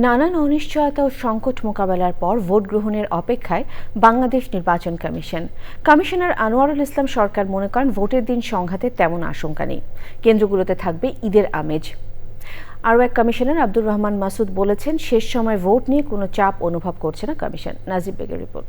নানান অনিশ্চয়তা ও সংকট মোকাবেলার পর ভোট গ্রহণের অপেক্ষায় বাংলাদেশ নির্বাচন কমিশন। কমিশনার আনোয়ারুল ইসলাম সরকার মনে করেন, ভোটের দিন সংঘাতের তেমন আশঙ্কা নেই, কেন্দ্রগুলোতে থাকবে ঈদের আমেজ। আরও এক কমিশনার আব্দুর রহমান মাসুদ বলেছেন, শেষ সময় ভোট নিয়ে কোনো চাপ অনুভব করছে না কমিশন। নাজিব বেগের রিপোর্ট।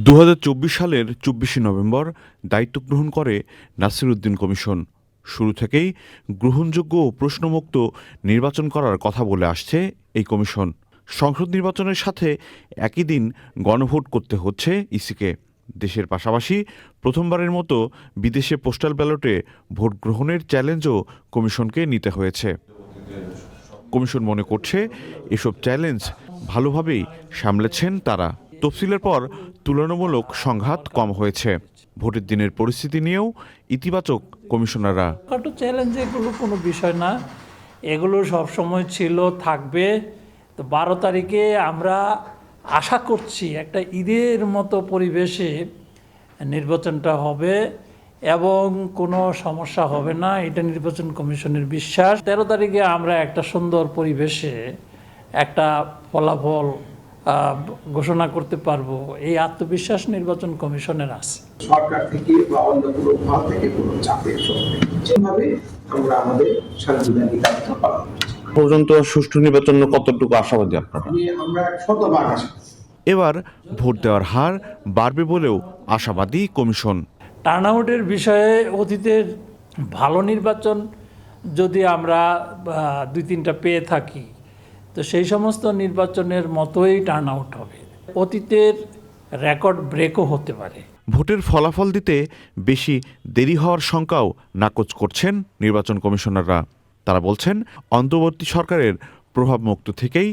2024 সালের 24শে নভেম্বর দায়িত্ব গ্রহণ করে নাসির উদ্দিন কমিশন। শুরু থেকেই গ্রহণযোগ্য ও প্রশ্নমুক্ত নির্বাচন করার কথা বলে আসছে এই কমিশন। সংসদ নির্বাচনের সাথে একই দিন গণভোট করতে হচ্ছে ইসিকে। দেশের পাশাপাশি প্রথমবারের মতো বিদেশে পোস্টাল ব্যালটে ভোট গ্রহণের চ্যালেঞ্জও কমিশনকে নিতে হয়েছে। কমিশন মনে করছে, এসব চ্যালেঞ্জ ভালোভাবেই সামলেছেন তারা। তফসিলের পর তুলনামূলক সংঘাত কম হয়েছে। ভোটের দিনের পরিস্থিতি নিয়েও ইতিবাচক কমিশনাররা। চ্যালেঞ্জ এগুলো কোনো বিষয় না, এগুলো সবসময় ছিল, থাকবে। তো 12 তারিখে আমরা আশা করছি একটা ঈদের মতো পরিবেশে নির্বাচনটা হবে এবং কোনো সমস্যা হবে না, এটা নির্বাচন কমিশনের বিশ্বাস। 13 তারিখে আমরা একটা সুন্দর পরিবেশে একটা ফলাফল ঘোষণা করতে পারবো, এই আত্মবিশ্বাস নির্বাচন কমিশনের আছে। সরকার থেকে বা অন্য কোনো ভাগ থেকে কোনো চাপের যেভাবে আমরা আমাদের সাংবিধানিক দায়িত্ব পালন করছি। পর্যন্ত সুষ্ঠু নির্বাচন কতটুকু আশাবাদী আপনারা? আমরা 100% আশাবাদী। এবার ভোট দেওয়ার হার বাড়বে বলেও আশাবাদী কমিশন। টার্নআউটের বিষয়ে অতীতের ভালো নির্বাচন যদি আমরা 2-3টা পেয়ে থাকি, তো সেই সমস্ত নির্বাচনের মতোই টার্নআউট হবে। অতীতের রেকর্ড ব্রেকও হতে পারে। ভোটের ফলাফল দিতে বেশি দেরি হওয়ার শঙ্কাও নাকচ করছেন নির্বাচন কমিশনাররা। তারা বলছেন, অন্তর্বর্তী সরকারের প্রভাবমুক্ত থেকেই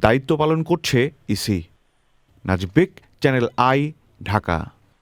দায়িত্ব পালন করছে EC. Najib beg, channel I, Dhaka.